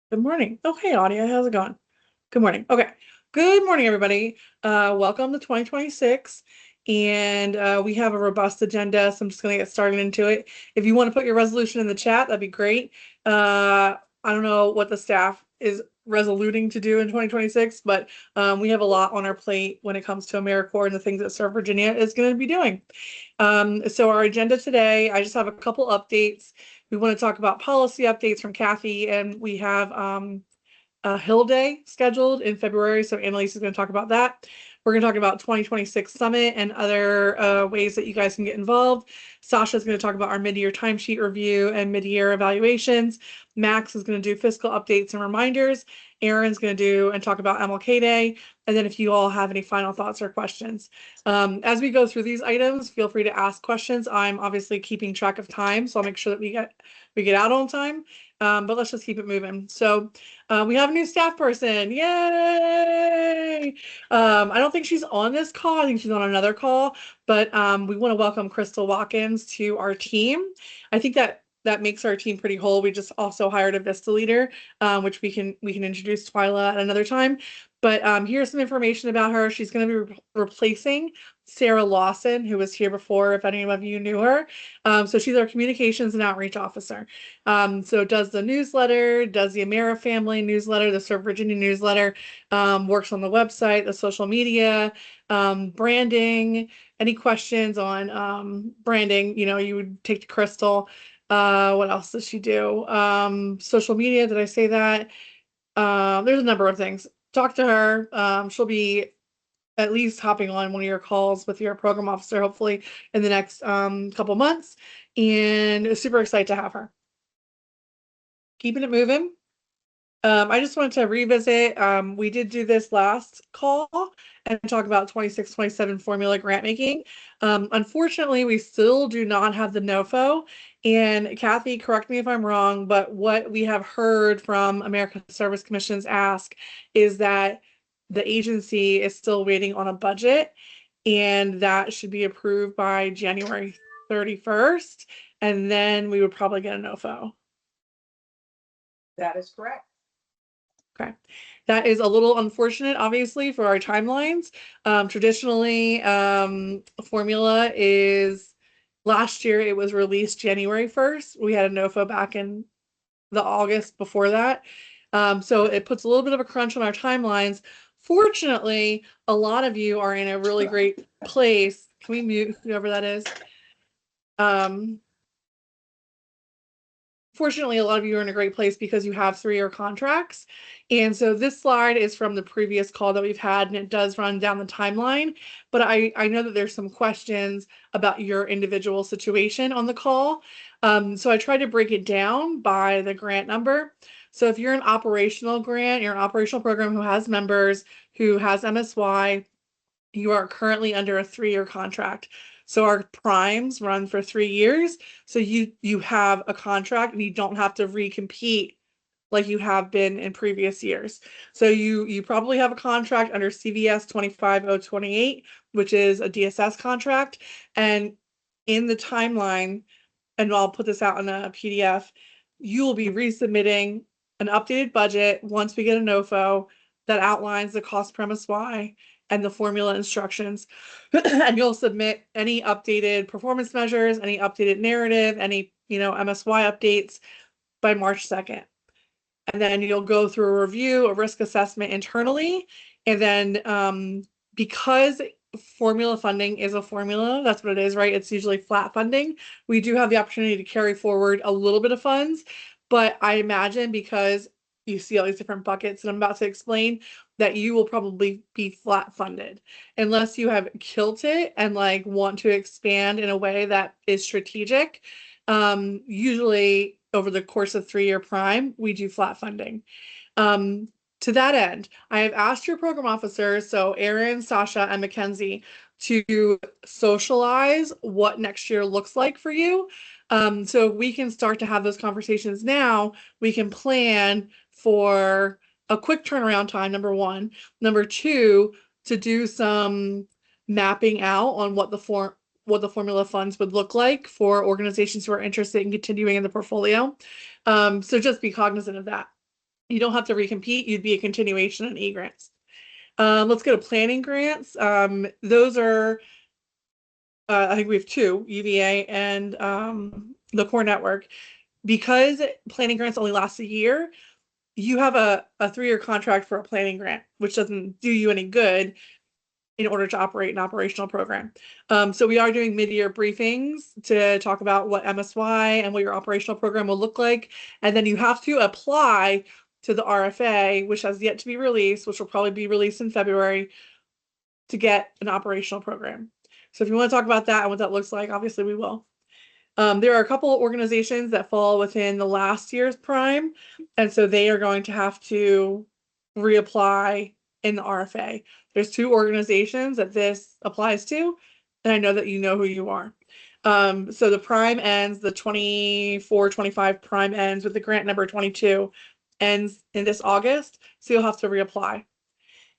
Good morning. Oh, hey, Audia. How's it going? Good morning. Okay. Good morning, everybody. Welcome to 2026. And we have a robust agenda, so I'm just going to get started into it. If you want to put your resolution in the chat, that'd be great. I don't know what the staff is resoluting to do in 2026, but we have a lot on our plate when it comes to AmeriCorps and the things that Serve Virginia is going to be doing. So our agenda today, I just have a couple updates. We want to talk about policy updates from Kathy, and we have a Hill Day scheduled in February. So Annalise is going to talk about that. We're going to talk about 2026 Summit and other ways that you guys can get involved. Sasha is going to talk about our mid-year timesheet review and mid-year evaluations. Max is going to do fiscal updates and reminders. Aaron's going to do and talk about MLK Day. And then if you all have any final thoughts or questions. As we go through these items, feel free to ask questions. I'm obviously keeping track of time, so I'll make sure that we get out on time. But let's just keep it moving. So we have a new staff person. Yay! I don't think she's on this call. I think she's on another call, but we want to welcome Crystal Watkins to our team. I think that makes our team pretty whole. We just also hired a Vista leader, which we can introduce Twyla at another time. But here's some information about her. She's going to be replacing Sarah Lawson, who was here before, if any of you knew her. So she's our communications and outreach officer. So does the newsletter, does the AmeriFamily newsletter, the Serve Virginia newsletter, works on the website, the social media, branding. Any questions on branding, you would take to Crystal. What else does she do? Social media, did I say that? There's a number of things. Talk to her. She'll be at least hopping on one of your calls with your program officer, hopefully in the next couple months. And super excited to have her. Keeping it moving. I just wanted to revisit. We did do this last call and talk about 26-27 formula grant making. Unfortunately, we still do not have the NOFO. And Kathy, correct me if I'm wrong, but what we have heard from American Service Commission's ask is that the agency is still waiting on a budget, and that should be approved by January 31st. And then we would probably get a NOFO. That is correct. Okay. That is a little unfortunate, obviously, for our timelines. Traditionally, formula is last year it was released January 1st. We had a NOFO back in the August before that. So it puts a little bit of a crunch on our timelines. Fortunately, a lot of you are in a really great place. Can we mute whoever that is? Fortunately, a lot of you are in a great place because you have 3-year contracts. And so this slide is from the previous call that we've had, and it does run down the timeline. But I know that there's some questions about your individual situation on the call. So I tried to break it down by the grant number. So if you're an operational grant, you're an operational program who has members, who has MSY, you are currently under a 3-year contract. So our primes run for 3 years. So you have a contract and you don't have to recompete like you have been in previous years. So you probably have a contract under CVS 25028, which is a DSS contract. And in the timeline, and I'll put this out in a PDF, you will be resubmitting an updated budget once we get a NOFO that outlines the cost per MSY and the formula instructions. And you'll submit any updated performance measures, any updated narrative, any MSY updates by March 2nd. And then you'll go through a review, a risk assessment internally. And then because formula funding is a formula, that's what it is, right? It's usually flat funding. We do have the opportunity to carry forward a little bit of funds, but I imagine because you see all these different buckets that I'm about to explain, that you will probably be flat funded unless you have killed it and like want to expand in a way that is strategic. Usually over the course of 3-year prime, we do flat funding. To that end, I have asked your program officers, so Aaron, Sasha, and Mackenzie, to socialize what next year looks like for you. So we can start to have those conversations now. We can plan for a quick turnaround time, number one. Number two, to do some mapping out on what the formula funds would look like for organizations who are interested in continuing in the portfolio. So just be cognizant of that. You don't have to recompete. You'd be a continuation in e-grants. Let's go to planning grants. Those are, I think we have two, UVA and the core network. Because planning grants only last a year, you have a 3-year contract for a planning grant, which doesn't do you any good in order to operate an operational program. So we are doing mid-year briefings to talk about what MSY and what your operational program will look like. And then you have to apply to the RFA, which has yet to be released, which will probably be released in February, to get an operational program. So if you want to talk about that and what that looks like, obviously we will. There are a couple of organizations that fall within the last year's prime, and so they are going to have to reapply in the RFA. There's 2 organizations that this applies to, and I know that you know who you are. So the prime ends, the 24-25 prime ends with the grant number 22 ends in this August, so you'll have to reapply.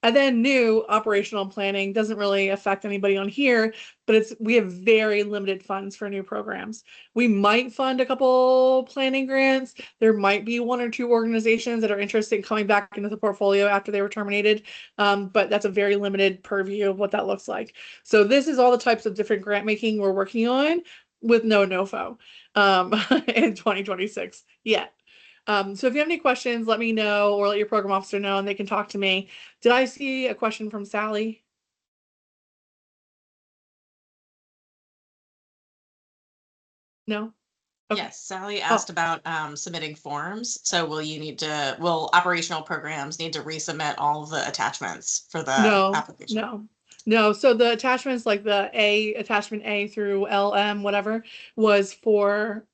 And then new operational planning doesn't really affect anybody on here, but we have very limited funds for new programs. We might fund a couple planning grants. There might be 1 or 2 organizations that are interested in coming back into the portfolio after they were terminated, but that's a very limited purview of what that looks like. So this is all the types of different grant making we're working on with no NOFO in 2026 yet. So if you have any questions, let me know or let your program officer know and they can talk to me. Did I see a question from Sally? No? Okay. Yes, Sally Oh, asked about submitting forms. So will operational programs need to resubmit all of the attachments for the no, application? no. So the attachments like the attachment A through LM, whatever, was for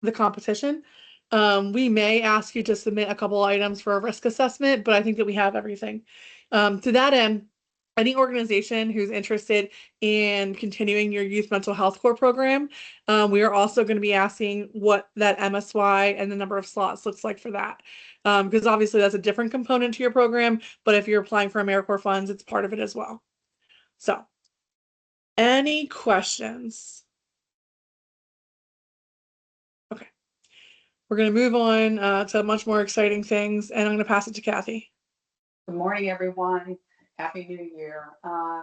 the competition. We may ask you to submit a couple items for a risk assessment, but I think that we have everything. To that end, any organization who's interested in continuing your youth mental health core program, we are also going to be asking what that MSY and the number of slots looks like for that. Because obviously that's a different component to your program, but if you're applying for AmeriCorps funds, it's part of it as well. So, any questions? Okay. We're going to move on to much more exciting things, and I'm going to pass it to Kathy. Good morning, everyone. Happy New Year. I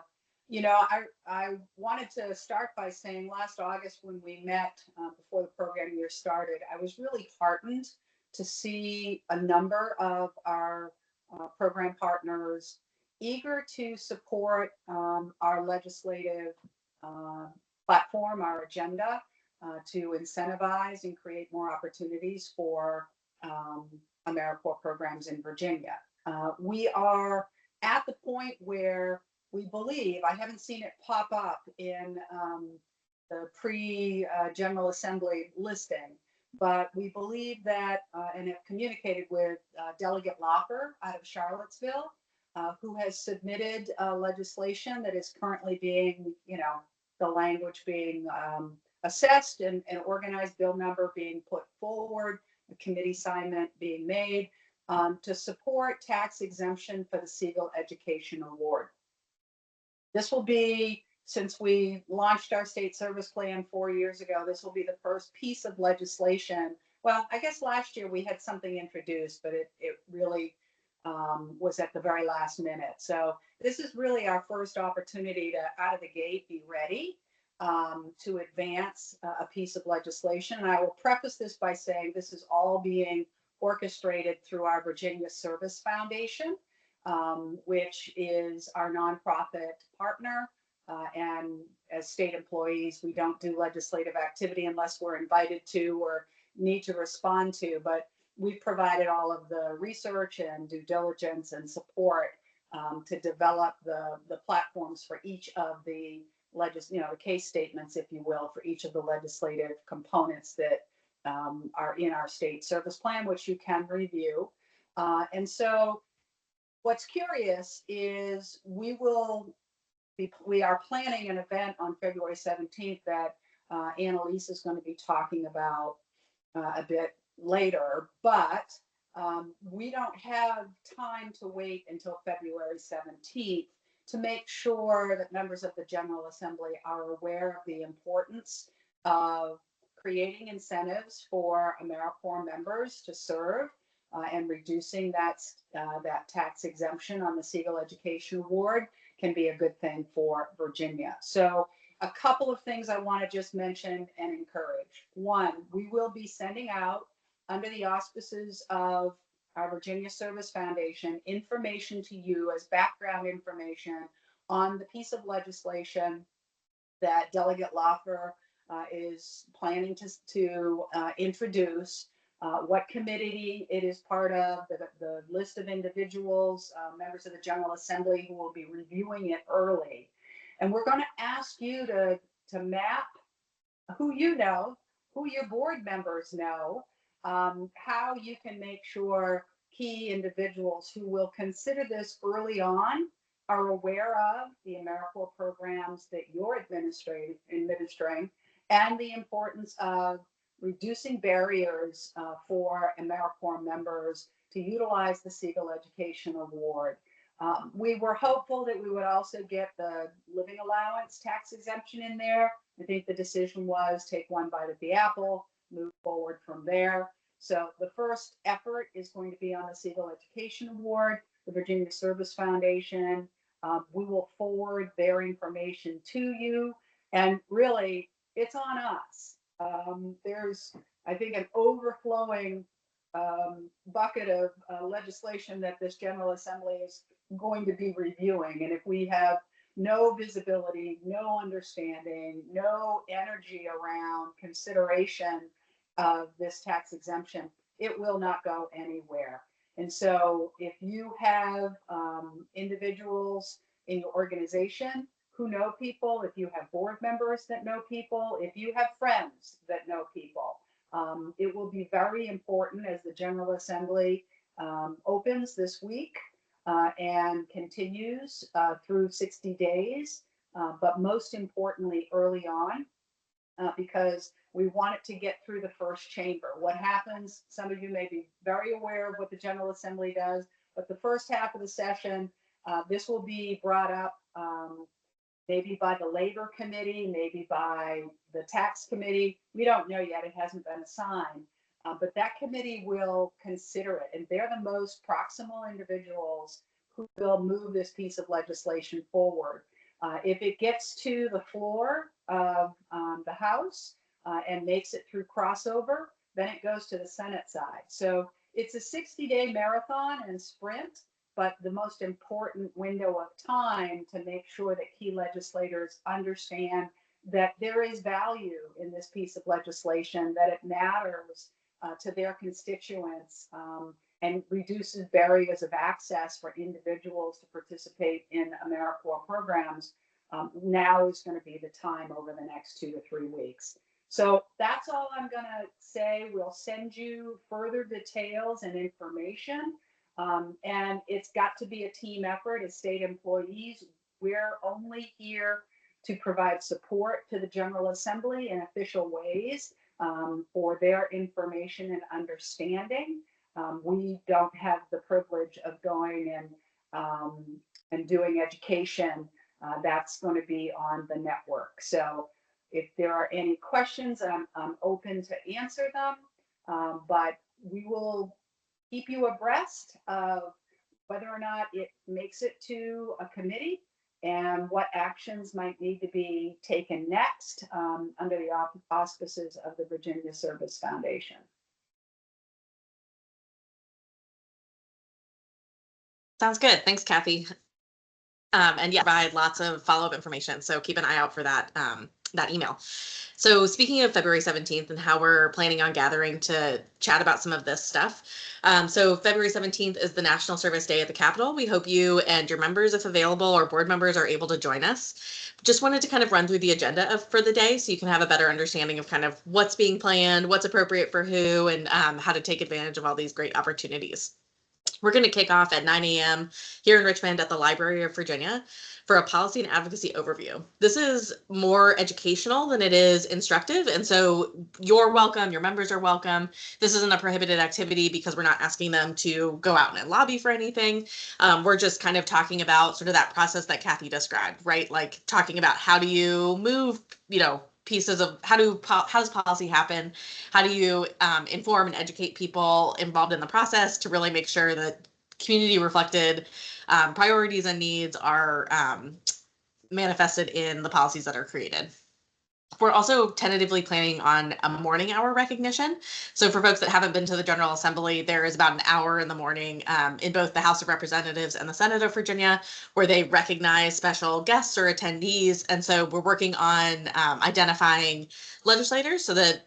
wanted to start by saying last August when we met before the program year started, I was really heartened to see a number of our program partners eager to support our legislative uh, platform, our agenda, to incentivize and create more opportunities for um, AmeriCorps programs in Virginia. We are at the point where we believe, I haven't seen it pop up in the pre-General Assembly listing, but we believe that, and have communicated with Delegate Locker out of Charlottesville, who has submitted legislation that is currently being, the language being assessed and an organized bill number being put forward, a committee assignment being made to support tax exemption for the Siegel Education Award. This will be, since we launched our state service plan 4 years ago, this will be the first piece of legislation. Well, I guess last year we had something introduced, but it really was at the very last minute. So this is really our first opportunity to, out of the gate, be ready to advance a piece of legislation. And I will preface this by saying this is all being orchestrated through our Virginia Service Foundation, which is our nonprofit partner. And as state employees, we don't do legislative activity unless we're invited to or need to respond to. But we've provided all of the research and due diligence and support to develop the platforms for each of the the case statements, if you will, for each of the legislative components that are in our state service plan, which you can review. And so what's curious is we are planning an event on February 17th that Annalise is going to be talking about a bit later, but we don't have time to wait until February 17th to make sure that members of the General Assembly are aware of the importance of creating incentives for AmeriCorps members to serve and reducing that tax exemption on the Siegel Education Award can be a good thing for Virginia. So a couple of things I want to just mention and encourage. One, we will be sending out, under the auspices of our Virginia Service Foundation, information to you as background information on the piece of legislation that Delegate Loffer is planning to introduce, what committee it is part of, the list of individuals, members of the General Assembly who will be reviewing it early. And we're going to ask you to map who you know, who your board members know, how you can make sure key individuals who will consider this early on are aware of the AmeriCorps programs that you're administering and the importance of reducing barriers for AmeriCorps members to utilize the Siegel Education Award. We were hopeful that we would also get the living allowance tax exemption in there. I think the decision was take one bite at the apple, move forward from there. So the first effort is going to be on the Siegel Education Award, the Virginia Service Foundation. We will forward their information to you. And really, it's on us. There's, I think, an overflowing bucket of legislation that this General Assembly is going to be reviewing. And if we have no visibility, no understanding, no energy around consideration of this tax exemption, it will not go anywhere. And so if you have individuals in your organization who know people, if you have board members that know people, if you have friends that know people, it will be very important as the General Assembly opens this week and continues through 60 days, but most importantly, early on, because we want it to get through the first chamber. What happens, some of you may be very aware of what the General Assembly does, but the first half of the session, this will be brought up maybe by the Labor Committee, maybe by the Tax Committee. We don't know yet, it hasn't been assigned. But that committee will consider it, and they're the most proximal individuals who will move this piece of legislation forward. If it gets to the floor of the House and makes it through crossover, then it goes to the Senate side. So it's a 60-day marathon and sprint, but the most important window of time to make sure that key legislators understand that there is value in this piece of legislation, that it matters to their constituents, and reduces barriers of access for individuals to participate in AmeriCorps programs. Now is going to be the time over the next 2 to 3 weeks. So that's all I'm going to say. We'll send you further details and information. And it's got to be a team effort as state employees. We're only here to provide support to the General Assembly in official ways for their information and understanding. We don't have the privilege of going and doing education. That's going to be on the network. So if there are any questions, I'm open to answer them, but we will keep you abreast of whether or not it makes it to a committee and what actions might need to be taken next under the auspices of the Virginia Service Foundation. Sounds good. Thanks, Kathy. And yeah, provide lots of follow-up information. So keep an eye out for that, that email. So speaking of February 17th and how we're planning on gathering to chat about some of this stuff. So February 17th is the National Service Day at the Capitol. We hope you and your members, if available, or board members are able to join us. Just wanted to kind of run through the agenda for the day so you can have a better understanding of kind of what's being planned, what's appropriate for who, and how to take advantage of all these great opportunities. We're going to kick off at 9 a.m. here in Richmond at the Library of Virginia for a policy and advocacy overview. This is more educational than it is instructive, and so you're welcome, your members are welcome. This isn't a prohibited activity because we're not asking them to go out and lobby for anything. We're just kind of talking about sort of that process that Kathy described, right? Like talking about how do you move, pieces of how does policy happen? How do you inform and educate people involved in the process to really make sure that community reflected priorities and needs are manifested in the policies that are created. We're also tentatively planning on a morning hour recognition. So for folks that haven't been to the General Assembly, there is about an hour in the morning in both the House of Representatives and the Senate of Virginia where they recognize special guests or attendees. And so we're working on identifying legislators so that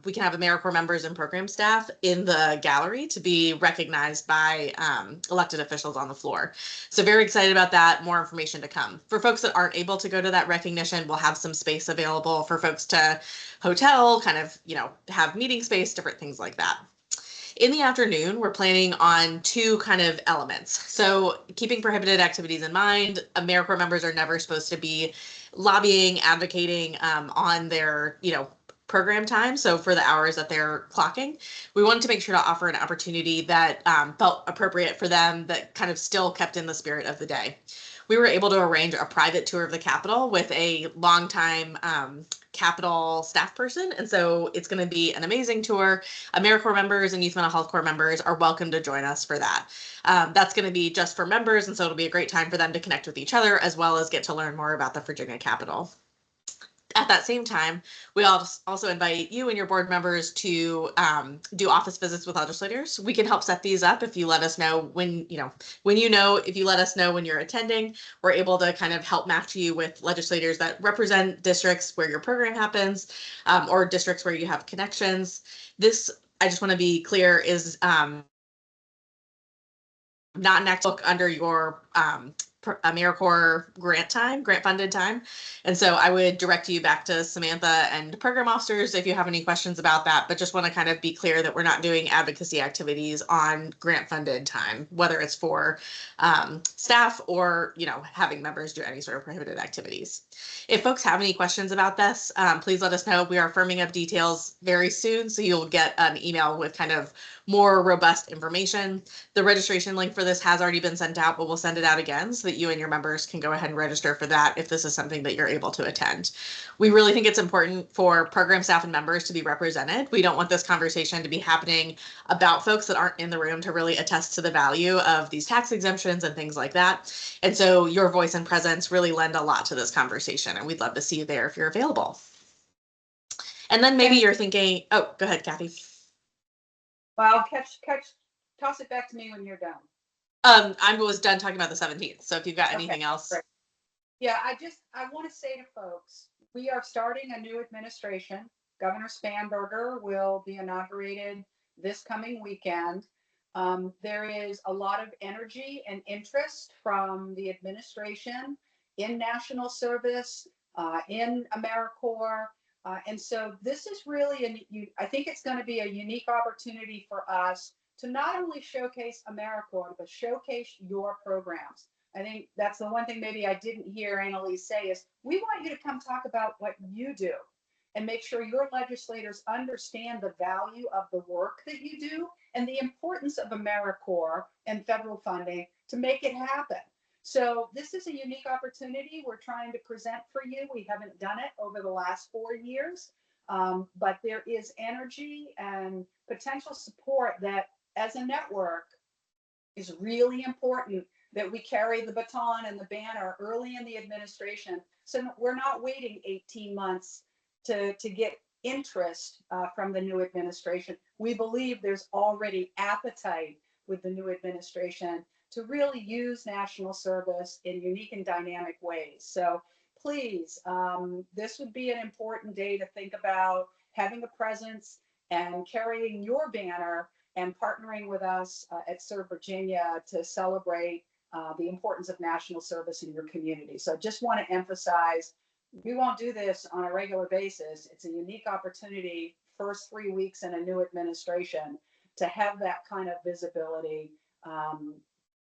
we can have AmeriCorps members and program staff in the gallery to be recognized by elected officials on the floor. So very excited about that. More information to come. For folks that aren't able to go to that recognition, we'll have some space available for folks to hotel, kind of, have meeting space, different things like that. In the afternoon, we're planning on two kind of elements. So keeping prohibited activities in mind, AmeriCorps members are never supposed to be lobbying, advocating on their, program time. So for the hours that they're clocking, we wanted to make sure to offer an opportunity that felt appropriate for them, that kind of still kept in the spirit of the day. We were able to arrange a private tour of the Capitol with a longtime Capitol staff person. And so it's going to be an amazing tour. AmeriCorps members and Youth Mental Health Corps members are welcome to join us for that. That's going to be just for members. And so it'll be a great time for them to connect with each other as well as get to learn more about the Virginia Capitol. At that same time, we also invite you and your board members to do office visits with legislators. We can help set these up if you let us know if you let us know when you're attending. We're able to kind of help match you with legislators that represent districts where your program happens or districts where you have connections. This, I just want to be clear, is not next book under your AmeriCorps grant funded time. And so I would direct you back to Samantha and program officers if you have any questions about that, but just want to kind of be clear that we're not doing advocacy activities on grant funded time, whether it's for staff or, having members do any sort of prohibited activities. If folks have any questions about this, please let us know. We are firming up details very soon, so you'll get an email with kind of more robust information. The registration link for this has already been sent out, but we'll send it out again so that you and your members can go ahead and register for that if this is something that you're able to attend. We really think it's important for program staff and members to be represented. We don't want this conversation to be happening about folks that aren't in the room to really attest to the value of these tax exemptions and things like that. And so your voice and presence really lend a lot to this conversation, and we'd love to see you there if you're available. And then maybe you're thinking, oh, go ahead, Kathy. Well, toss it back to me when you're done. I was done talking about the 17th. So if you've got anything else. Great. Yeah, I want to say to folks, we are starting a new administration. Governor Spanberger will be inaugurated this coming weekend. There is a lot of energy and interest from the administration in national service, in AmeriCorps. And so this is really, I think it's going to be a unique opportunity for us to not only showcase AmeriCorps, but showcase your programs. I think that's the one thing maybe I didn't hear Annalise say is we want you to come talk about what you do and make sure your legislators understand the value of the work that you do and the importance of AmeriCorps and federal funding to make it happen. So this is a unique opportunity we're trying to present for you. We haven't done it over the last 4 years, but there is energy and potential support that as a network is really important that we carry the baton and the banner early in the administration. So we're not waiting 18 months to get interest from the new administration. We believe there's already appetite with the new administration to really use national service in unique and dynamic ways. So please, this would be an important day to think about having a presence and carrying your banner and partnering with us at Serve Virginia to celebrate the importance of national service in your community. So I just want to emphasize, we won't do this on a regular basis. It's a unique opportunity, first 3 weeks in a new administration, to have that kind of visibility.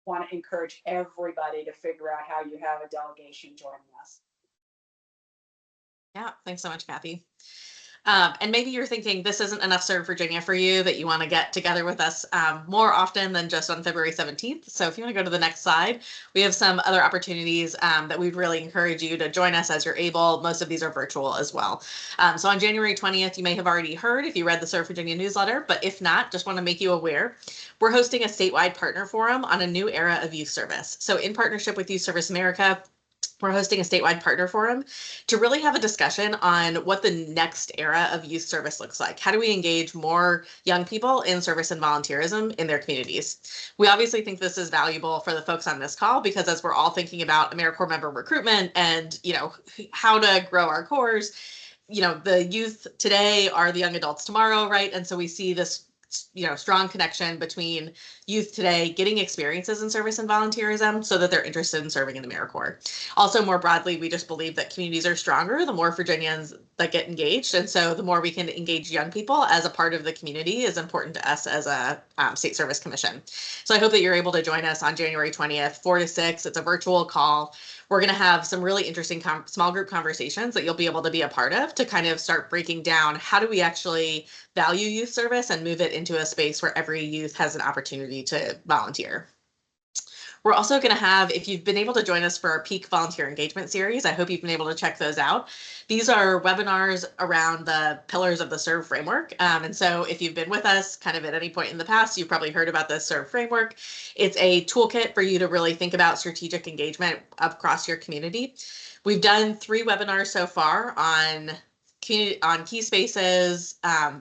Want to encourage everybody to figure out how you have a delegation joining us. Yeah, thanks so much, Kathy. And maybe you're thinking this isn't enough Serve Virginia for you, that you want to get together with us more often than just on February 17th. So if you want to go to the next slide, we have some other opportunities that we'd really encourage you to join us as you're able. Most of these are virtual as well. So on January 20th, you may have already heard if you read the Serve Virginia newsletter, but if not, just want to make you aware, we're hosting a statewide partner forum on a new era of youth service. So in partnership with Youth Service America, we're hosting a statewide partner forum to really have a discussion on what the next era of youth service looks like. How do we engage more young people in service and volunteerism in their communities? We obviously think this is valuable for the folks on this call, because as we're all thinking about AmeriCorps member recruitment and, how to grow our corps, the youth today are the young adults tomorrow, right? And so we see this strong connection between youth today getting experiences in service and volunteerism so that they're interested in serving in AmeriCorps. Also, more broadly, we just believe that communities are stronger the more Virginians that get engaged. And so the more we can engage young people as a part of the community is important to us as a state service commission. So I hope that you're able to join us on January 20th, 4 to 6. It's a virtual call. We're going to have some really interesting small group conversations that you'll be able to be a part of to kind of start breaking down how do we actually value youth service and move it into a space where every youth has an opportunity to volunteer. We're also going to have, if you've been able to join us for our Peak Volunteer Engagement Series, I hope you've been able to check those out. These are webinars around the pillars of the SERVE framework. And so if you've been with us kind of at any point in the past, you've probably heard about the SERVE framework. It's a toolkit for you to really think about strategic engagement across your community. We've done 3 webinars so far on key spaces,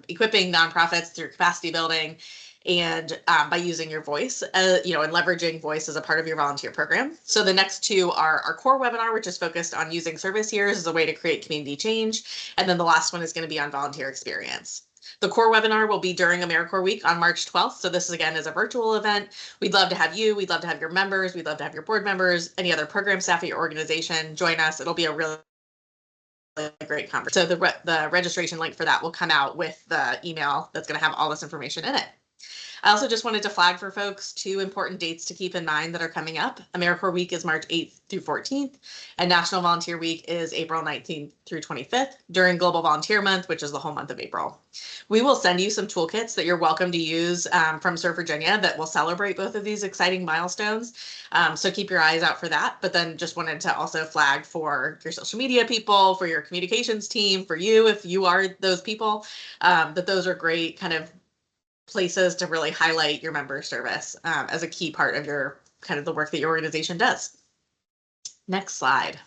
equipping nonprofits through capacity building, and by using your voice, and leveraging voice as a part of your volunteer program. So the next 2 are our core webinar, which is focused on using service years as a way to create community change. And then the last one is going to be on volunteer experience. The core webinar will be during AmeriCorps Week on March 12th. So this is, again, is a virtual event. We'd love to have you. We'd love to have your members. We'd love to have your board members, any other program staff at your organization join us. It'll be a really great conference. So the registration link for that will come out with the email that's going to have all this information in it. I also just wanted to flag for folks 2 important dates to keep in mind that are coming up. AmeriCorps Week is March 8th through 14th, and National Volunteer Week is April 19th through 25th during Global Volunteer Month, which is the whole month of April. We will send you some toolkits that you're welcome to use from Serve Virginia that will celebrate both of these exciting milestones. So keep your eyes out for that. But then just wanted to also flag for your social media people, for your communications team, for you, if you are those people, that those are great kind of places to really highlight your member service as a key part of your kind of the work that your organization does. Next slide.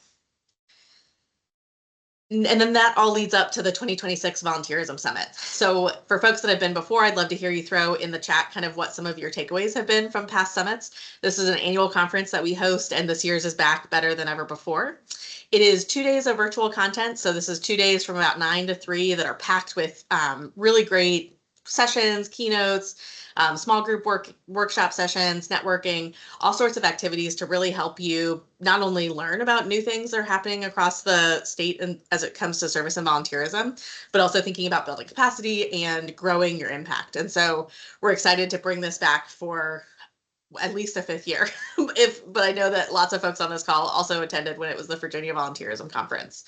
And then that all leads up to the 2026 Volunteerism Summit. So for folks that have been before, I'd love to hear you throw in the chat kind of what some of your takeaways have been from past summits. This is an annual conference that we host, and this year's is back better than ever before. It is 2 days of virtual content. So this is 2 days from about 9 to 3 that are packed with really great sessions, keynotes, small group workshop sessions, networking, all sorts of activities to really help you not only learn about new things that are happening across the state and as it comes to service and volunteerism, but also thinking about building capacity and growing your impact. And so we're excited to bring this back for at least a 5th year, but I know that lots of folks on this call also attended when it was the Virginia Volunteerism Conference.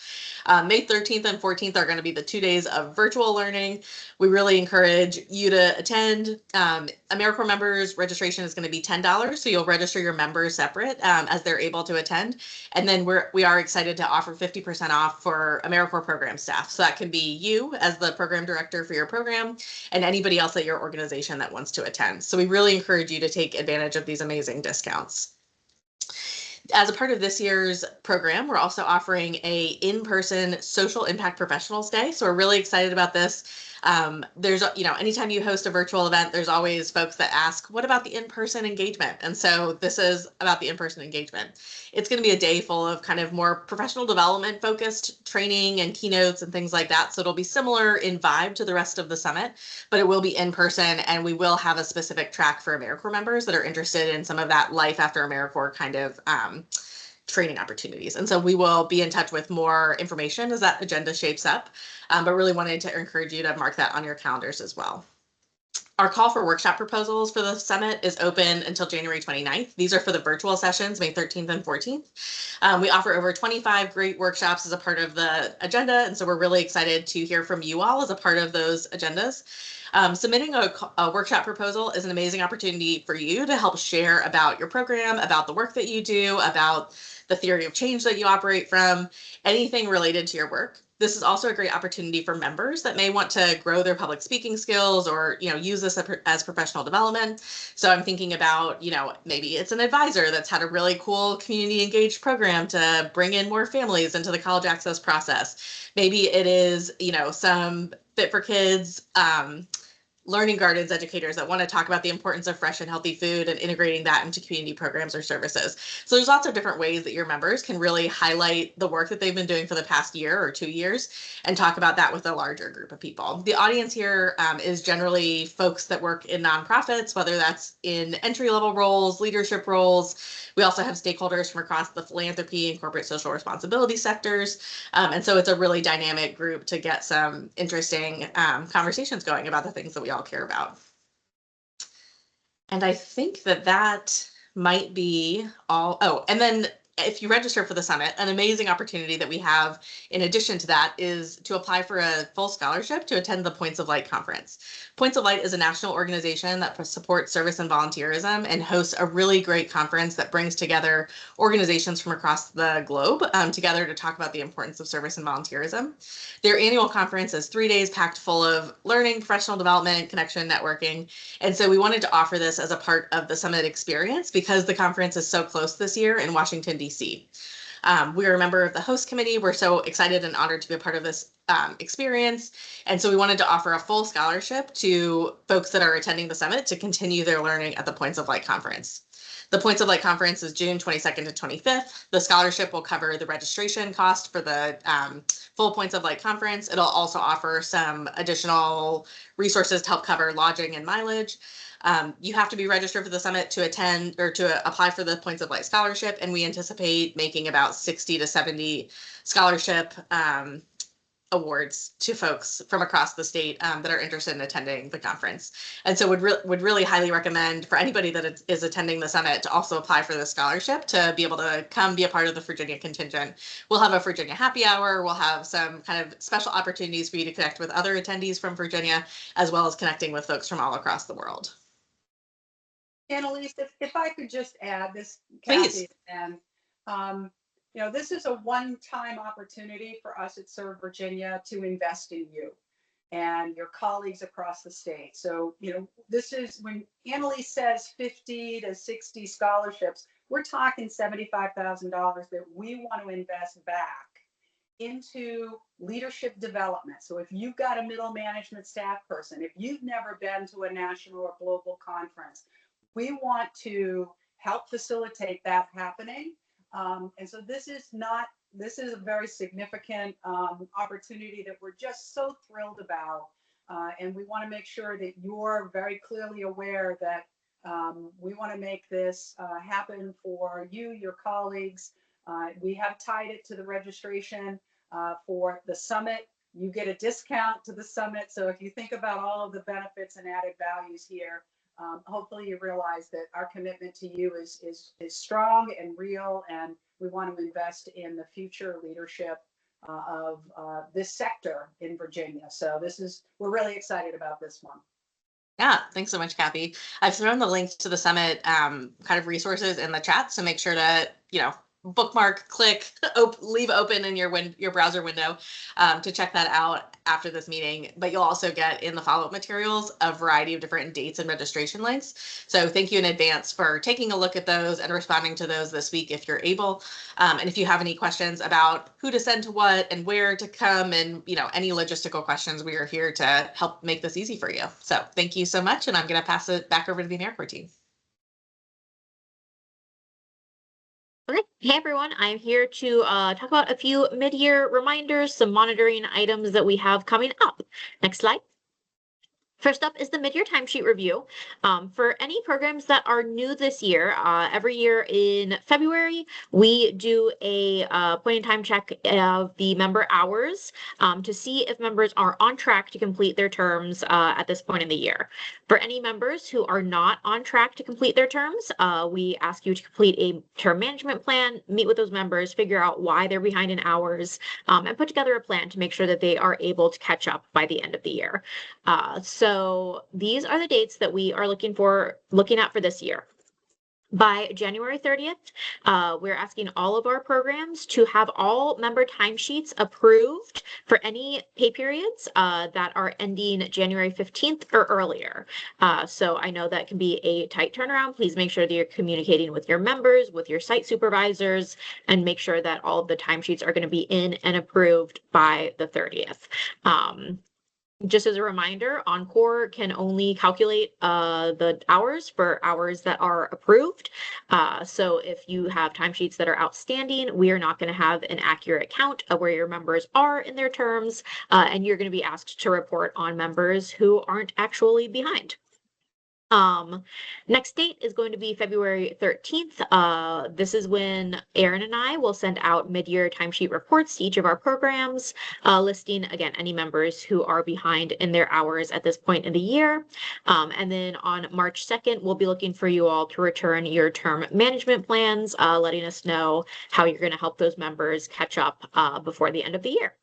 May 13th and 14th are going to be the 2 days of virtual learning. We really encourage you to attend. AmeriCorps members registration is going to be $10, so you'll register your members separate as they're able to attend. And then we are excited to offer 50% off for AmeriCorps program staff. So that can be you as the program director for your program and anybody else at your organization that wants to attend. So we really encourage you to take advantage of these amazing discounts. As a part of this year's program, we're also offering a in-person social impact professionals day. So we're really excited about this. There's, anytime you host a virtual event, there's always folks that ask, what about the in-person engagement? And so this is about the in-person engagement. It's going to be a day full of kind of more professional development focused training and keynotes and things like that. So it'll be similar in vibe to the rest of the summit, but it will be in person, and we will have a specific track for AmeriCorps members that are interested in some of that life after AmeriCorps kind of training opportunities. And so we will be in touch with more information as that agenda shapes up, but really wanted to encourage you to mark that on your calendars as well. Our call for workshop proposals for the summit is open until January 29th. These are for the virtual sessions, May 13th and 14th. We offer over 25 great workshops as a part of the agenda, and so we're really excited to hear from you all as a part of those agendas. Submitting a workshop proposal is an amazing opportunity for you to help share about your program, about the work that you do, about the theory of change that you operate from, anything related to your work. This is also a great opportunity for members that may want to grow their public speaking skills or, use this as professional development. So I'm thinking about, maybe it's an advisor that's had a really cool community engaged program to bring in more families into the college access process. Maybe it is, some Fit for Kids, learning gardens educators that want to talk about the importance of fresh and healthy food and integrating that into community programs or services. So there's lots of different ways that your members can really highlight the work that they've been doing for the past year or 2 years and talk about that with a larger group of people. The audience here is generally folks that work in nonprofits, whether that's in entry-level roles, leadership roles. We also have stakeholders from across the philanthropy and corporate social responsibility sectors. And so it's a really dynamic group to get some interesting conversations going about the things that we all care about. And I think that might be all. Oh, and then if you register for the summit, an amazing opportunity that we have in addition to that is to apply for a full scholarship to attend the Points of Light conference. Points of Light is a national organization that supports service and volunteerism and hosts a really great conference that brings together organizations from across the globe together to talk about the importance of service and volunteerism. Their annual conference is 3 days packed full of learning, professional development, connection, networking. And so we wanted to offer this as a part of the summit experience because the conference is so close this year in Washington, D.C. We're a member of the host committee. We're so excited and honored to be a part of this experience. And so we wanted to offer a full scholarship to folks that are attending the summit to continue their learning at the Points of Light conference. The Points of Light conference is June 22nd to 25th. The scholarship will cover the registration cost for the full Points of Light conference. It'll also offer some additional resources to help cover lodging and mileage. You have to be registered for the summit to attend or to apply for the Points of Light scholarship, and we anticipate making about 60 to 70 scholarship awards to folks from across the state that are interested in attending the conference. And so would really highly recommend for anybody that is attending the summit to also apply for the scholarship to be able to come be a part of the Virginia contingent. We'll have a Virginia happy hour. We'll have some kind of special opportunities for you to connect with other attendees from Virginia, as well as connecting with folks from all across the world. Annalise, if I could just add this, Please. Kathy, and this is a one-time opportunity for us at Serve Virginia to invest in you and your colleagues across the state. So, this is when Annalise says 50 to 60 scholarships, we're talking $75,000 that we want to invest back into leadership development. So if you've got a middle management staff person, if you've never been to a national or global conference, we want to help facilitate that happening. And so this is a very significant opportunity that we're just so thrilled about. And we want to make sure that you're very clearly aware that we want to make this happen for you, your colleagues. We have tied it to the registration for the summit. You get a discount to the summit. So if you think about all of the benefits and added values here, hopefully you realize that our commitment to you is strong and real, and we want to invest in the future leadership of this sector in Virginia. So we're really excited about this one. Yeah, thanks so much, Kathy. I've thrown the link to the summit kind of resources in the chat, so make sure to, bookmark, click, leave open in your browser window to check that out after this meeting. But you'll also get in the follow-up materials a variety of different dates and registration links. So thank you in advance for taking a look at those and responding to those this week if you're able. And if you have any questions about who to send to what and where to come and any logistical questions, we are here to help make this easy for you. So thank you so much, and I'm going to pass it back over to the AmeriCorps team. Okay. Hey everyone, I'm here to talk about a few mid-year reminders, some monitoring items that we have coming up. Next slide. First up is the mid-year timesheet review. For any programs that are new this year, every year in February, we do a point-in-time check of the member hours to see if members are on track to complete their terms at this point in the year. For any members who are not on track to complete their terms, we ask you to complete a term management plan, meet with those members, figure out why they're behind in hours, and put together a plan to make sure that they are able to catch up by the end of the year. So these are the dates that we are looking at for this year. By January 30th, we're asking all of our programs to have all member timesheets approved for any pay periods that are ending January 15th or earlier. So I know that can be a tight turnaround. Please make sure that you're communicating with your members, with your site supervisors, and make sure that all of the timesheets are going to be in and approved by the 30th. Just as a reminder, AmeriCorps can only calculate the hours for hours that are approved. So if you have timesheets that are outstanding, we are not going to have an accurate count of where your members are in their terms, and you're going to be asked to report on members who aren't actually behind. Next date is going to be February 13th. This is when Erin and I will send out mid-year timesheet reports to each of our programs, listing, again, any members who are behind in their hours at this point in the year. And then on March 2nd, we'll be looking for you all to return your term management plans, letting us know how you're going to help those members catch up before the end of the year.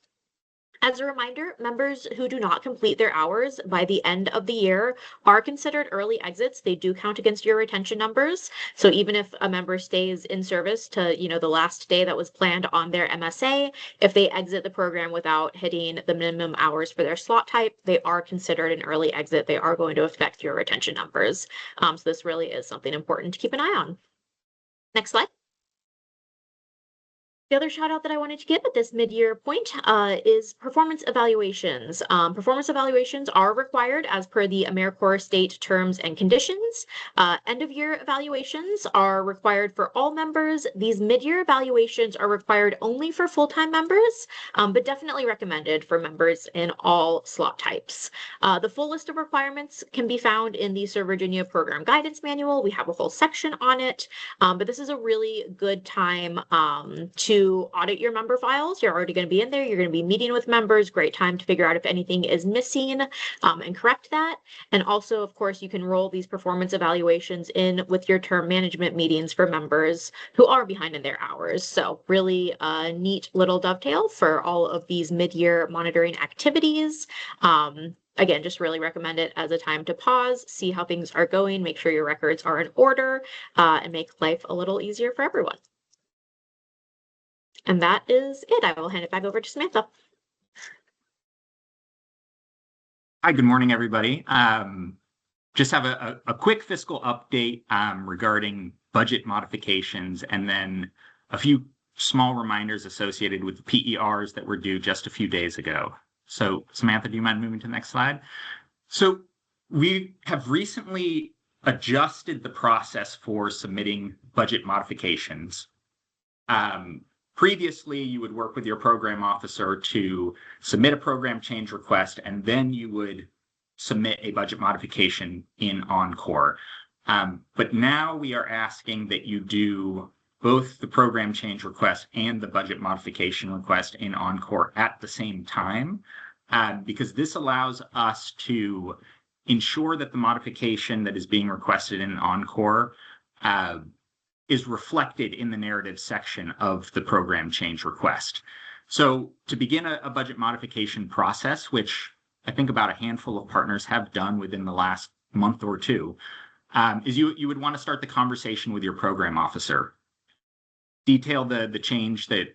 As a reminder, members who do not complete their hours by the end of the year are considered early exits. They do count against your retention numbers. So even if a member stays in service to, the last day that was planned on their MSA, if they exit the program without hitting the minimum hours for their slot type, they are considered an early exit. They are going to affect your retention numbers. So this really is something important to keep an eye on. Next slide. The other shout out that I wanted to give at this mid-year point is performance evaluations. Performance evaluations are required as per the AmeriCorps state terms and conditions. End-of-year evaluations are required for all members. These mid-year evaluations are required only for full-time members, but definitely recommended for members in all slot types. The full list of requirements can be found in the Sir Virginia Program Guidance Manual. We have a whole section on it, but this is a really good time to audit your member files. You're already going to be in there. You're going to be meeting with members. Great time to figure out if anything is missing and correct that. And also, of course, you can roll these performance evaluations in with your term management meetings for members who are behind in their hours. So really a neat little dovetail for all of these mid-year monitoring activities. Again, just really recommend it as a time to pause, see how things are going, make sure your records are in order, and make life a little easier for everyone. And that is it. I will hand it back over to Samantha. Hi, good morning, everybody. Just have a quick fiscal update regarding budget modifications, and then a few small reminders associated with the PERs that were due just a few days ago. So Samantha, do you mind moving to the next slide? So we have recently adjusted the process for submitting budget modifications. Previously, you would work with your program officer to submit a program change request, and then you would submit a budget modification in AmeriCorps. But now we are asking that you do both the program change request and the budget modification request in AmeriCorps at the same time, because this allows us to ensure that the modification that is being requested in AmeriCorps is reflected in the narrative section of the program change request. So to begin a budget modification process, which I think about a handful of partners have done within the last month or two, is you would want to start the conversation with your program officer. Detail the change that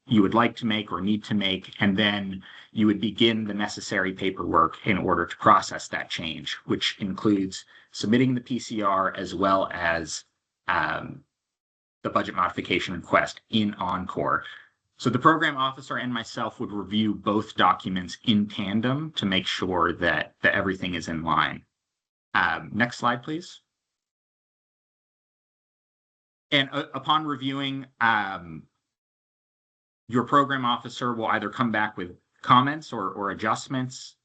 you would like to make or need to make, and then you would begin the necessary paperwork in order to process that change, which includes submitting the PCR as well as the budget modification request in AmeriCorps. So the program officer and myself would review both documents in tandem to make sure that everything is in line. Next slide, please. And upon reviewing, your program officer will either come back with comments or adjustments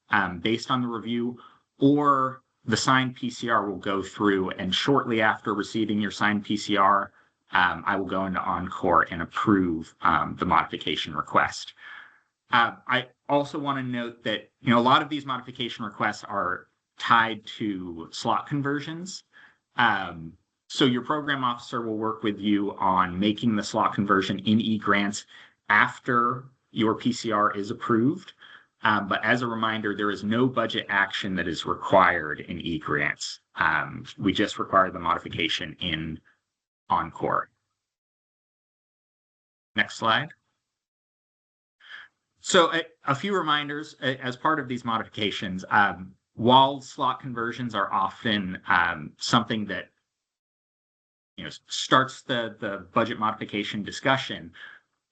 based on the review, or the signed PCR will go through, and shortly after receiving your signed PCR, I will go into Encore and approve the modification request. I also want to note that a lot of these modification requests are tied to slot conversions. So your program officer will work with you on making the slot conversion in eGrants after your PCR is approved. But as a reminder, there is no budget action that is required in eGrants. We just require the modification in Encore. Next slide. So a few reminders as part of these modifications. While slot conversions are often something that starts the budget modification discussion,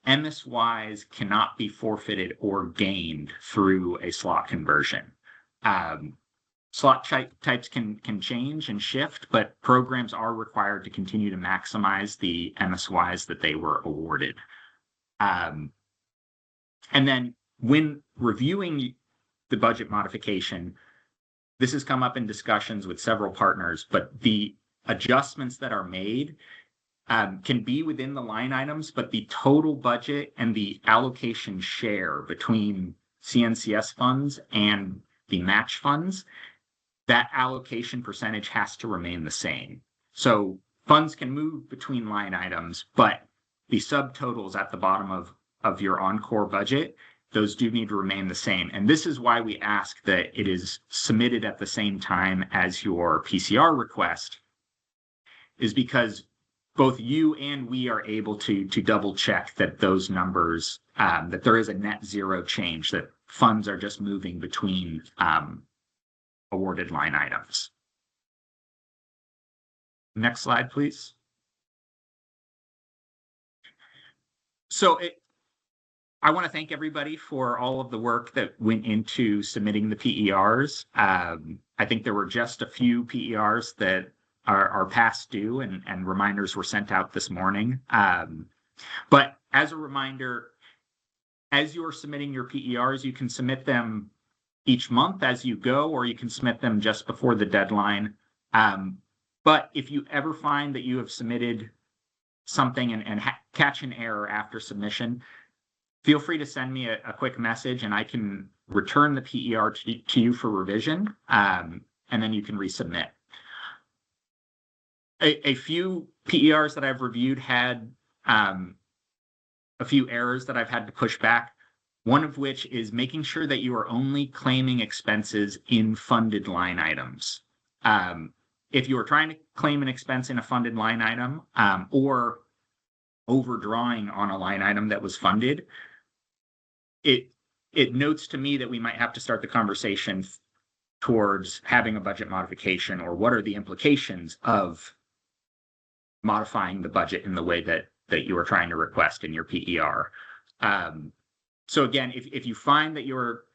MSYs cannot be forfeited or gained through a slot conversion. Slot types can change and shift, but programs are required to continue to maximize the MSYs that they were awarded. And then when reviewing the budget modification, this has come up in discussions with several partners, but the adjustments that are made can be within the line items, but the total budget and the allocation share between CNCS funds and the match funds, that allocation percentage has to remain the same. So funds can move between line items, but the subtotals at the bottom of your Encore budget, those do need to remain the same. And this is why we ask that it is submitted at the same time as your PCR request, is because both you and we are able to double check that those numbers, that there is a net zero change, that funds are just moving between awarded line items. Next slide, please. So I want to thank everybody for all of the work that went into submitting the PERs. I think there were just a few PERs that are past due, and reminders were sent out this morning. But as a reminder, as you're submitting your PERs, you can submit them each month as you go, or you can submit them just before the deadline. But if you ever find that you have submitted something and catch an error after submission, feel free to send me a quick message and I can return the PER to you for revision, and then you can resubmit. A few PERs that I've reviewed had a few errors that I've had to push back, one of which is making sure that you are only claiming expenses in funded line items. If you are trying to claim an expense in a funded line item, or overdrawing on a line item that was funded, it notes to me that we might have to start the conversation towards having a budget modification, or what are the implications of modifying the budget in the way that you are trying to request in your PER. So again, if you find that you're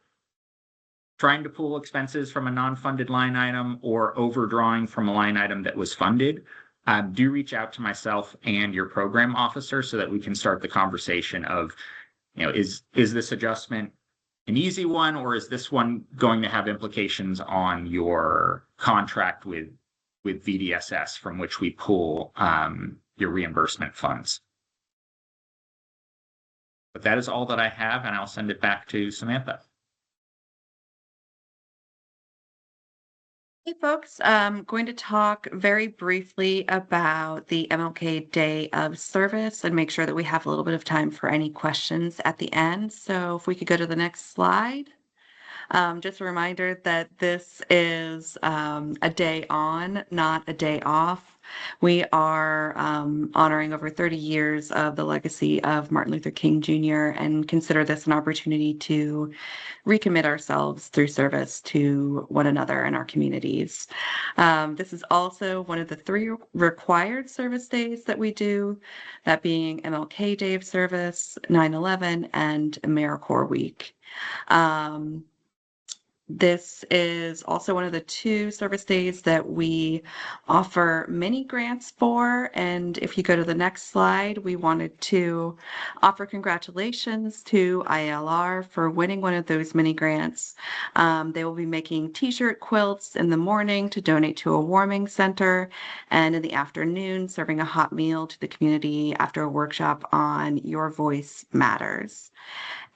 trying to pull expenses from a non-funded line item or overdrawing from a line item that was funded, do reach out to myself and your program officer so that we can start the conversation of, is this adjustment an easy one, or is this one going to have implications on your contract with VDSS from which we pull your reimbursement funds? But that is all that I have, and I'll send it back to Samantha. Hey folks, I'm going to talk very briefly about the MLK Day of Service and make sure that we have a little bit of time for any questions at the end. So if we could go to the next slide. Just a reminder that this is a day on, not a day off. We are honoring over 30 years of the legacy of Martin Luther King Jr. and consider this an opportunity to recommit ourselves through service to one another and our communities. This is also one of the 3 required service days that we do, that being MLK Day of Service, 9/11, and AmeriCorps Week. This is also one of the 2 service days that we offer mini grants for. And if you go to the next slide, we wanted to offer congratulations to ILR for winning one of those mini grants. They will be making t-shirt quilts in the morning to donate to a warming center, and in the afternoon, serving a hot meal to the community after a workshop on Your Voice Matters.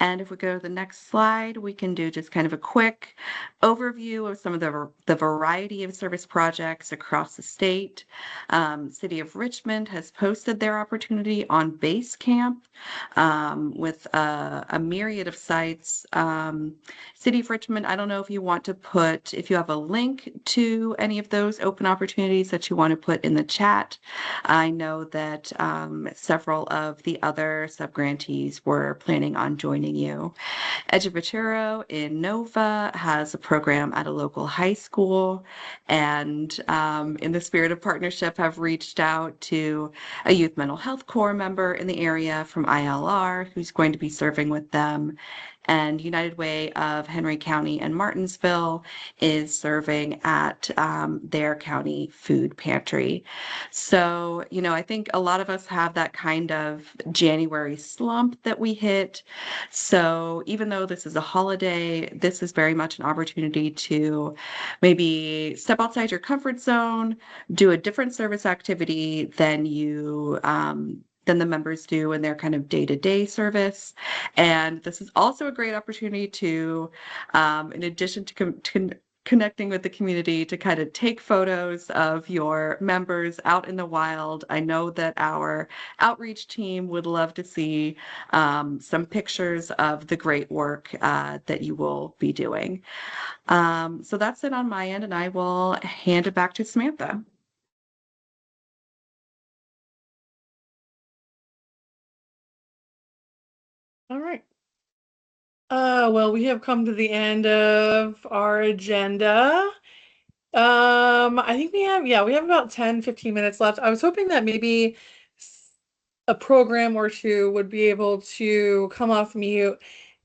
And if we go to the next slide, we can do just kind of a quick overview of some of the variety of service projects across the state. City of Richmond has posted their opportunity on Basecamp with a myriad of sites. City of Richmond, I don't know if you want to put, if you have a link to any of those open opportunities that you want to put in the chat. I know that several of the other subgrantees were planning on joining you. Edgevatero in Nova has a program at a local high school, and in the spirit of partnership have reached out to a youth mental health corps member in the area from ILR who's going to be serving with them. And United Way of Henry County and Martinsville is serving at their county food pantry. So, I think a lot of us have that kind of January slump that we hit. So even though this is a holiday, this is very much an opportunity to maybe step outside your comfort zone, do a different service activity than the members do in their kind of day-to-day service. And this is also a great opportunity to, in addition to connecting with the community, to kind of take photos of your members out in the wild. I know that our outreach team would love to see some pictures of the great work that you will be doing. So that's it on my end, and I will hand it back to Samantha. All right. Well, we have come to the end of our agenda. I think we have about 10, 15 minutes left. I was hoping that maybe a program or two would be able to come off mute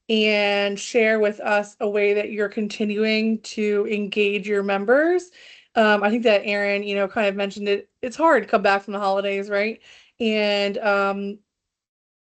and share with us a way that you're continuing to engage your members. I think that Aaron, kind of mentioned it. It's hard to come back from the holidays, right? And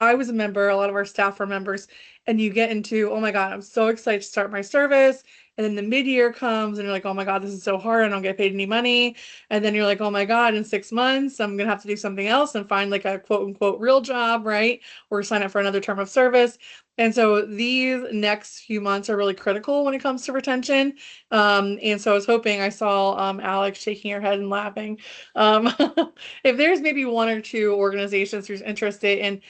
I was a member, a lot of our staff are members, and you get into, oh my God, I'm so excited to start my service. And then the mid-year comes and you're like, oh my God, this is so hard. I don't get paid any money. And then you're like, oh my God, in 6 months, I'm going to have to do something else and find like a quote unquote real job, right? Or sign up for another term of service. And so these next few months are really critical when it comes to retention. And so I was hoping I saw Alex shaking her head and laughing. If there's maybe one or two organizations who's interested in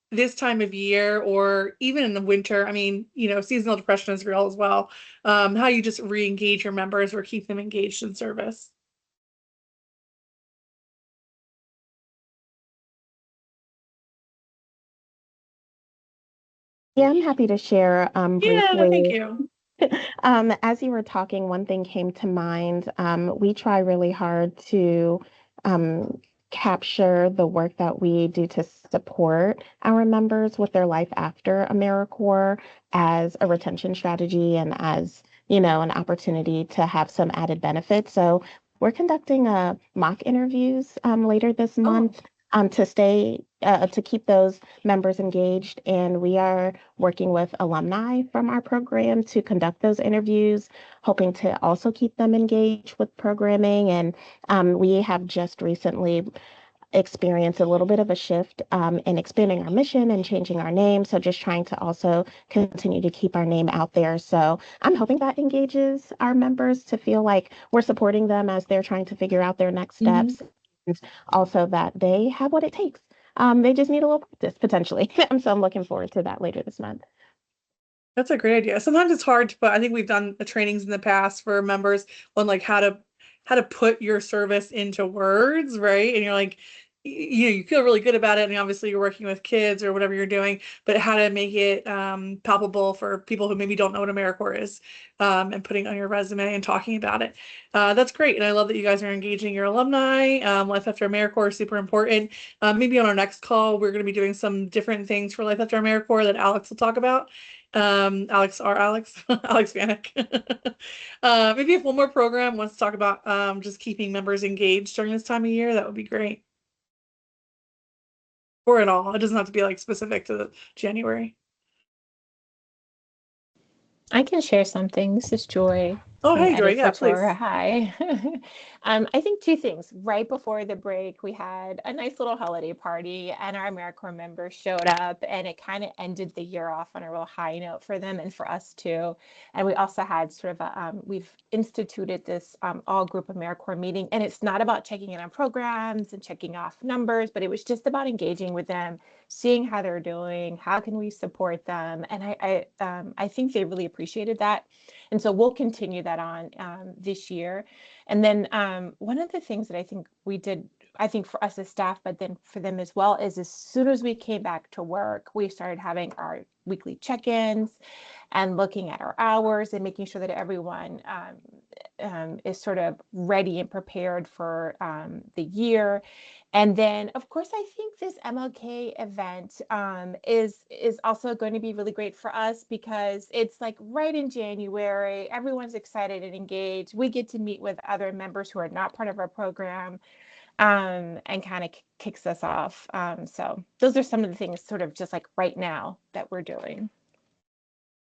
this time of year or even in the winter, I mean, seasonal depression is real as well. How you just re-engage your members or keep them engaged in service. Yeah, I'm happy to share Yeah, thank briefly. you. As you were talking, one thing came to mind. We try really hard to um, capture the work that we do to support our members with their life after AmeriCorps as a retention strategy and as, an opportunity to have some added benefits. So we're conducting mock interviews later this Oh, month to keep those members engaged, and we are working with alumni from our program to conduct those interviews, hoping to also keep them engaged with programming. And we have just recently experienced a little bit of a shift in expanding our mission and changing our name. So just trying to also continue to keep our name out there. So I'm hoping that engages our members to feel like we're supporting them as they're trying to figure out their next mhm. steps. And also that they have what it takes. They just need a little practice potentially. So I'm looking forward to that later this month. That's a great idea. Sometimes it's hard to put, I think we've done the trainings in the past for members on like how to put your service into words, right? And you're like, you feel really good about it. And obviously you're working with kids or whatever you're doing, but how to make it palpable for people who maybe don't know what AmeriCorps is, and putting it on your resume and talking about it. That's great. And I love that you guys are engaging your alumni. Life After AmeriCorps is super important. Maybe on our next call, we're going to be doing some different things for Life After AmeriCorps that Alex will talk about. Alex Alex Vanek. Maybe if one more program wants to talk about just keeping members engaged during this time of year, that would be great. Or at all. It doesn't have to be like specific to January. I can share something. This is Joy Oh, from hey, Joy. Edit Yeah, for please. Torah. Hi. I think two things. Right before the break, we had a nice little holiday party, and our AmeriCorps members showed up, and it kind of ended the year off on a real high note for them and for us too. And we also had sort of a, we've instituted this all group AmeriCorps meeting, and it's not about checking in on programs and checking off numbers, but it was just about engaging with them, seeing how they're doing, how can we support them, and I think they really appreciated that, and so we'll continue that on this year. And then one of the things that I think we did, I think for us as staff, but then for them as well, is as soon as we came back to work, we started having our weekly check-ins and looking at our hours and making sure that everyone is sort of ready and prepared for the year. And then, of course, I think this MLK event is also going to be really great for us because it's like right in January. Everyone's excited and engaged. We get to meet with other members who are not part of our program, and kind of kicks us off. So those are some of the things sort of just like right now that we're doing.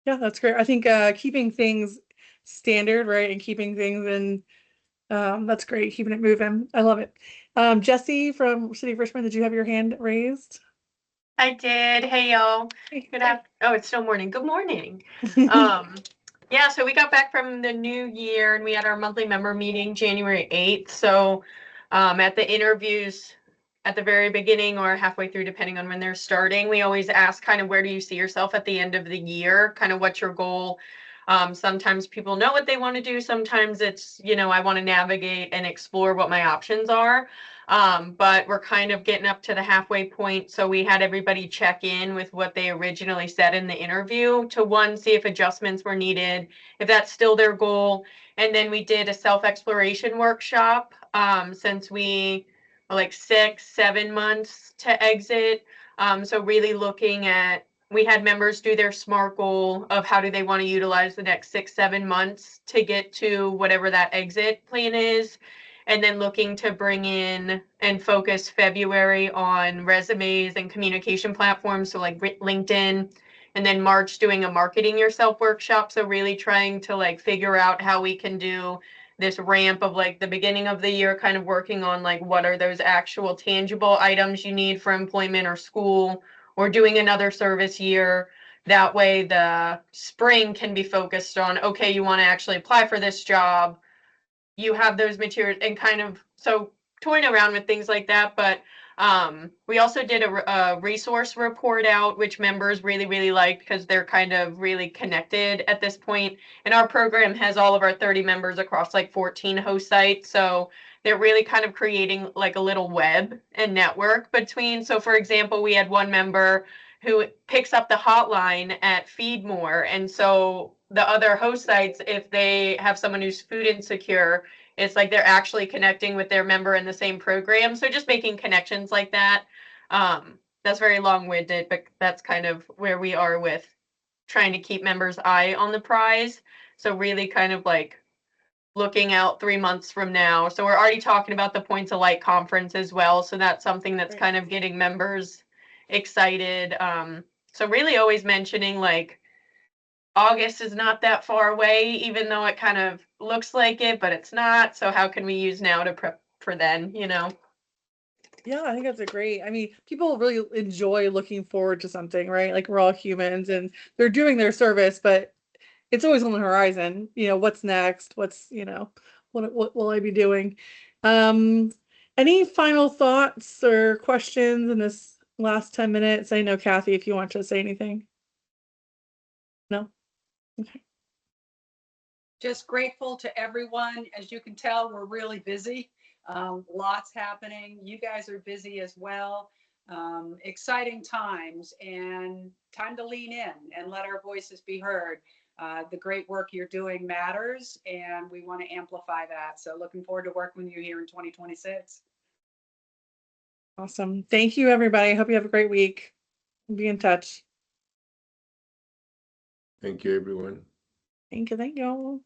Yeah, that's great. I think keeping things standard, right, and keeping things in that's great, keeping it moving. I love it. Jesse from City of Richmond, did you have your hand raised? I did. Hey, y'all. Hey. Good afternoon. Oh, it's still morning. Good morning. Yeah, so we got back from the new year and we had our monthly member meeting January 8th. So at the interviews at the very beginning or halfway through, depending on when they're starting, we always ask kind of where do you see yourself at the end of the year? Kind of what's your goal? Sometimes people know what they want to do. Sometimes it's, I want to navigate and explore what my options are. But we're kind of getting up to the halfway point. So we had everybody check in with what they originally said in the interview to one, see if adjustments were needed, if that's still their goal. And then we did a self-exploration workshop since we were like 6-7 months to exit. So really looking at, we had members do their SMART goal of how do they want to utilize the next 6-7 months to get to whatever that exit plan is. And then looking to bring in and focus February on resumes and communication platforms, so like LinkedIn, and then March doing a marketing yourself workshop. So really trying to like figure out how we can do this ramp of like the beginning of the year, kind of working on like what are those actual tangible items you need for employment or school, or doing another service year. That way the spring can be focused on, okay, you want to actually apply for this job, you have those materials, and kind of so toying around with things like that. But we also did a resource report out, which members really, really liked because they're kind of really connected at this point. And our program has all of our 30 members across like 14 host sites. So they're really kind of creating like a little web and network between. So for example, we had one member who picks up the hotline at Feedmore. And so the other host sites, if they have someone who's food insecure, it's like they're actually connecting with their member in the same program. So just making connections like that. That's very long-winded, but that's kind of where we are with trying to keep members' eye on the prize. So really kind of like looking out 3 months from now. So we're already talking about the Points of Light conference as well. So that's something that's kind of getting members excited. So really always mentioning like August is not that far away, even though it kind of looks like it, but it's not. So how can we use now to prep for then, Yeah, I think that's a great. I mean, people really enjoy looking forward to something, right? Like we're all humans and they're doing their service, but it's always on the horizon. What's next? What will I be doing? Um, any final thoughts or questions in this last 10 minutes? I know, Kathy, if you want to say anything. No? Okay. Just grateful to everyone. As you can tell, we're really busy. Lots happening. You guys are busy as well. Exciting times and time to lean in and let our voices be heard. The great work you're doing matters, and we want to amplify that. So looking forward to working with you here in 2026. Awesome. Thank you, everybody. Hope you have a great week. Be in touch. Thank you, everyone. Thank you.